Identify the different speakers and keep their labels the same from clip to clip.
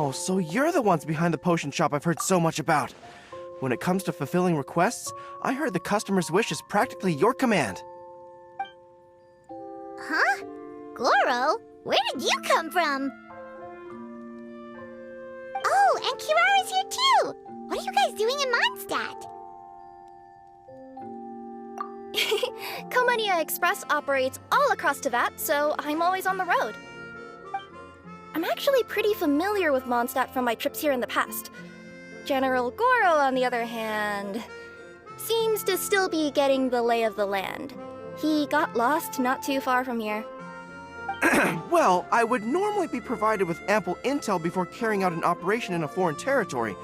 Speaker 1: Oh, so you're the ones behind the potion shop I've heard so much about. When it comes to fulfilling requests, I heard the customer's wish is practically your command.
Speaker 2: Huh? Gorou? Where did you come from? Oh, and Kirara's here too! What are you guys doing in Mondstadt?
Speaker 3: Komania Express operates all across Teyvat, so I'm always on the road. I'm actually pretty familiar with Mondstadt from my trips here in the past. General Gorou, on the other hand, seems to still be getting the lay of the land. He got lost not too far from here.
Speaker 1: Well, I would normally be provided with ample intel before carrying out an operation in a foreign territory.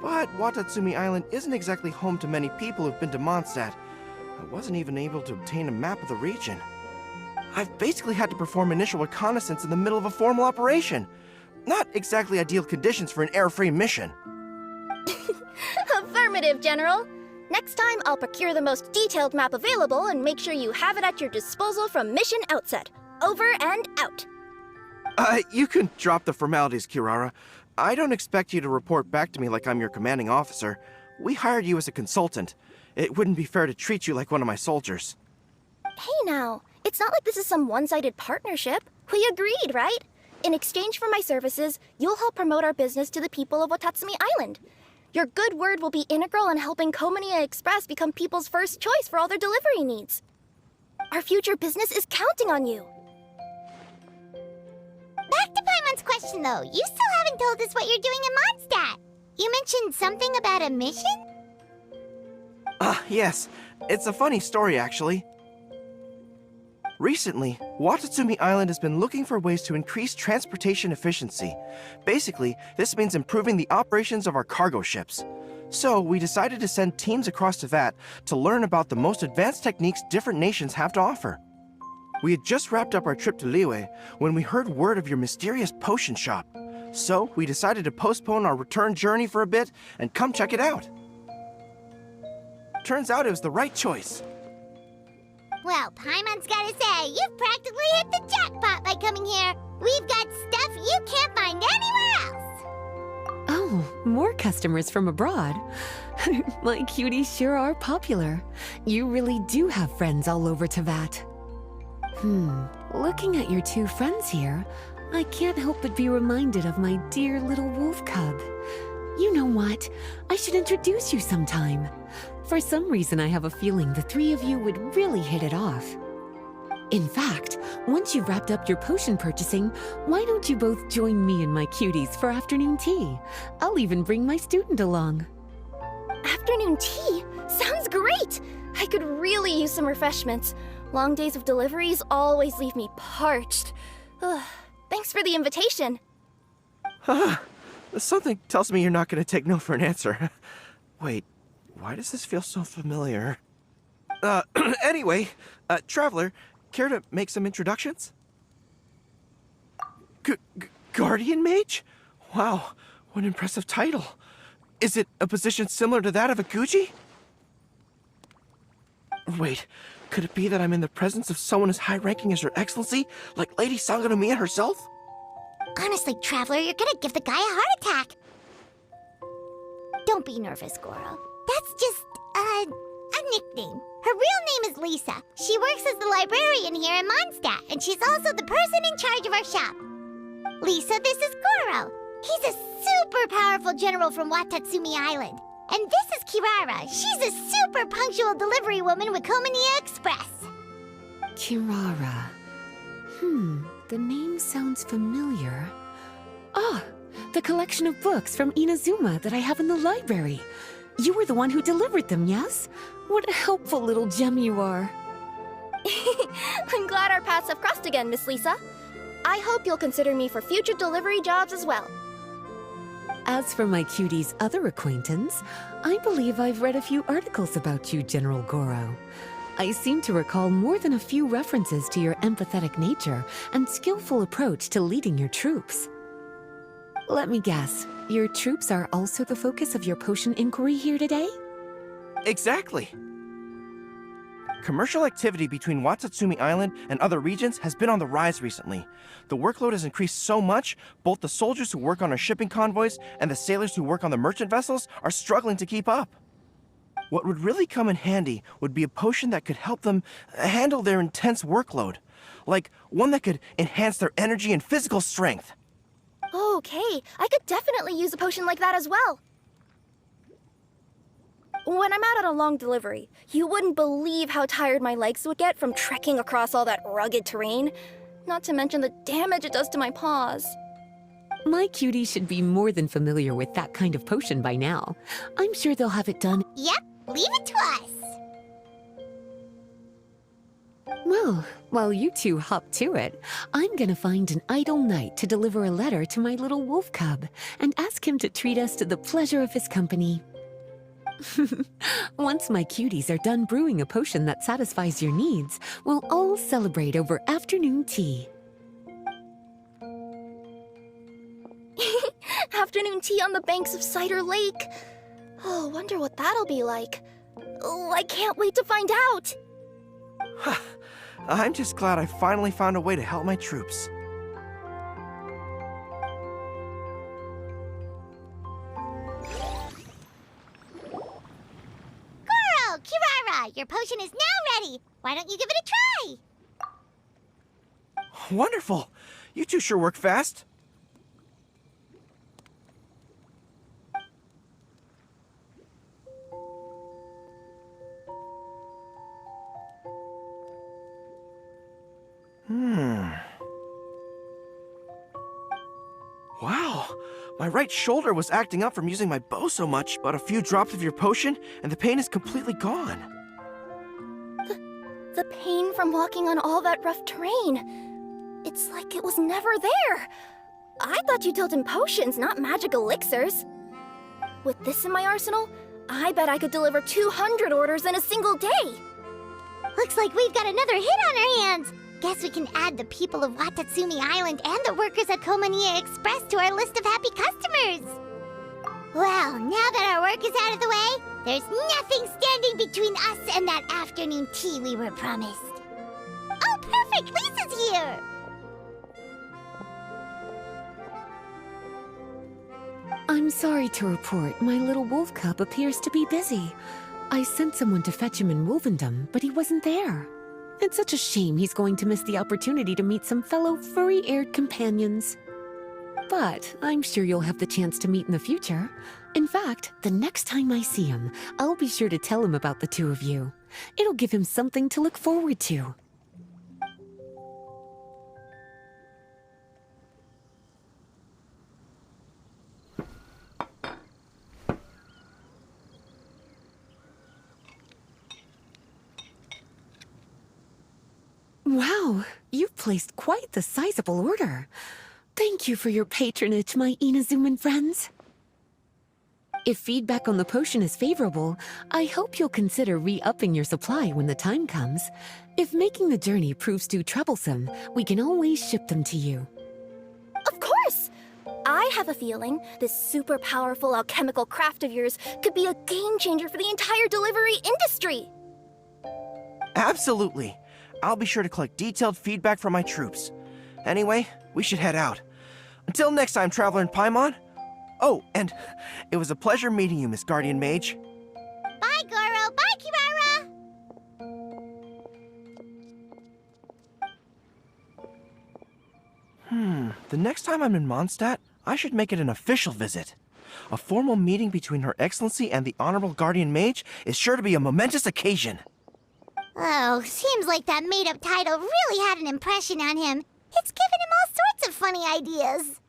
Speaker 1: But Watatsumi Island isn't exactly home to many people who've been to Mondstadt. I wasn't even able to obtain a map of the region. I've basically had to perform initial reconnaissance in the middle of a formal operation. Not exactly ideal conditions for an air-free mission.
Speaker 3: Affirmative, General. Next time, I'll procure the most detailed map available and make sure you have it at your disposal from mission outset. Over and out.
Speaker 1: You can drop the formalities, Kirara. I don't expect you to report back to me like I'm your commanding officer. We hired you as a consultant. It wouldn't be fair to treat you like one of my soldiers.
Speaker 3: Hey now, it's not like this is some one-sided partnership. We agreed, right? In exchange for my services, you'll help promote our business to the people of Watatsumi Island. Your good word will be integral in helping Komania Express become people's first choice for all their delivery needs. Our future business is counting on you.
Speaker 2: Back to Paimon's question though, you still haven't told us what you're doing in Mondstadt. You mentioned something about a mission?
Speaker 1: Yes. It's a funny story, actually. Recently, Watatsumi Island has been looking for ways to increase transportation efficiency. Basically, this means improving the operations of our cargo ships. So, we decided to send teams across Teyvat to learn about the most advanced techniques different nations have to offer. We had just wrapped up our trip to Liyue when we heard word of your mysterious potion shop. So, we decided to postpone our return journey for a bit and come check it out. Turns out it was the right choice.
Speaker 2: Well, Paimon's gotta say, you've practically hit the jackpot by coming here. We've got stuff you can't find anywhere else.
Speaker 4: Oh, more customers from abroad. My cuties sure are popular. You really do have friends all over Teyvat. Looking at your two friends here, I can't help but be reminded of my dear little wolf cub. You know what? I should introduce you sometime. For some reason, I have a feeling the three of you would really hit it off. In fact, once you've wrapped up your potion purchasing, why don't you both join me and my cuties for afternoon tea? I'll even bring my student along.
Speaker 3: Afternoon tea? Sounds great! I could really use some refreshments. Long days of deliveries always leave me parched. Ugh, thanks for the invitation.
Speaker 1: Something tells me you're not going to take no for an answer. Wait, why does this feel so familiar? Anyway, Traveler, care to make some introductions? Guardian Mage? Wow, what an impressive title. Is it a position similar to that of a Guji? Wait, could it be that I'm in the presence of someone as high-ranking as Her Excellency, like Lady Sangonomiya herself?
Speaker 2: Honestly, Traveler, you're gonna give the guy a heart attack. Don't be nervous, Gorou. That's just, a nickname. Her real name is Lisa. She works as the librarian here in Mondstadt, and she's also the person in charge of our shop. Lisa, this is Gorou. He's a super powerful general from Watatsumi Island. And this is Kirara. She's a super punctual delivery woman with Komania Express.
Speaker 4: Kirara. The name sounds familiar. Ah, the collection of books from Inazuma that I have in the library. You were the one who delivered them, yes? What a helpful little gem you are.
Speaker 3: I'm glad our paths have crossed again, Miss Lisa. I hope you'll consider me for future delivery jobs as well.
Speaker 4: As for my cutie's other acquaintance, I believe I've read a few articles about you, General Gorou. I seem to recall more than a few references to your empathetic nature and skillful approach to leading your troops. Let me guess, your troops are also the focus of your potion inquiry here today?
Speaker 1: Exactly. Commercial activity between Watatsumi Island and other regions has been on the rise recently. The workload has increased so much, both the soldiers who work on our shipping convoys and the sailors who work on the merchant vessels are struggling to keep up. What would really come in handy would be a potion that could help them handle their intense workload. Like one that could enhance their energy and physical strength.
Speaker 3: Okay, I could definitely use a potion like that as well. When I'm out on a long delivery, you wouldn't believe how tired my legs would get from trekking across all that rugged terrain. Not to mention the damage it does to my paws.
Speaker 4: My cutie should be more than familiar with that kind of potion by now. I'm sure they'll have it done.
Speaker 2: Yep, leave it to us.
Speaker 4: Well, while you two hop to it, I'm gonna find an idle knight to deliver a letter to my little wolf cub and ask him to treat us to the pleasure of his company. Once my cuties are done brewing a potion that satisfies your needs, we'll all celebrate over afternoon tea.
Speaker 3: Afternoon tea on the banks of Cider Lake. Oh, wonder what that'll be like. Oh, I can't wait to find out.
Speaker 1: I'm just glad I finally found a way to help my troops.
Speaker 2: Gorou-Kirara, your potion is now ready. Why don't you give it a try?
Speaker 1: Wonderful! You two sure work fast. Wow, my right shoulder was acting up from using my bow so much, but a few drops of your potion and the pain is completely gone.
Speaker 3: The pain from walking on all that rough terrain. It's like it was never there. I thought you dealt in potions, not magic elixirs. With this in my arsenal, I bet I could deliver 200 orders in a single day.
Speaker 2: Looks like we've got another hit on our hands. Guess we can add the people of Watatsumi Island and the workers at Komania Express to our list of happy customers. Well, now that our work is out of the way, there's nothing standing between us and that afternoon tea we were promised. Oh, perfect! Lisa's here!
Speaker 4: I'm sorry to report my little wolf cub appears to be busy. I sent someone to fetch him in Wolvendom, but he wasn't there. It's such a shame he's going to miss the opportunity to meet some fellow furry-haired companions. But I'm sure you'll have the chance to meet in the future. In fact, the next time I see him, I'll be sure to tell him about the two of you. It'll give him something to look forward to. Wow, you've placed quite the sizable order. Thank you for your patronage, my Inazuman friends. If feedback on the potion is favorable, I hope you'll consider re-upping your supply when the time comes. If making the journey proves too troublesome, we can always ship them to you.
Speaker 3: Of course! I have a feeling this super powerful alchemical craft of yours could be a game changer for the entire delivery industry.
Speaker 1: Absolutely. I'll be sure to collect detailed feedback from my troops. Anyway, we should head out. Until next time, Traveler in Paimon. Oh, and it was a pleasure meeting you, Miss Guardian Mage.
Speaker 2: Bye, Gorou! Bye, Kirara!
Speaker 1: The next time I'm in Mondstadt, I should make it an official visit. A formal meeting between Her Excellency and the Honorable Guardian Mage is sure to be a momentous occasion.
Speaker 2: Oh, seems like that made-up title really had an impression on him. It's given him all sorts of funny ideas.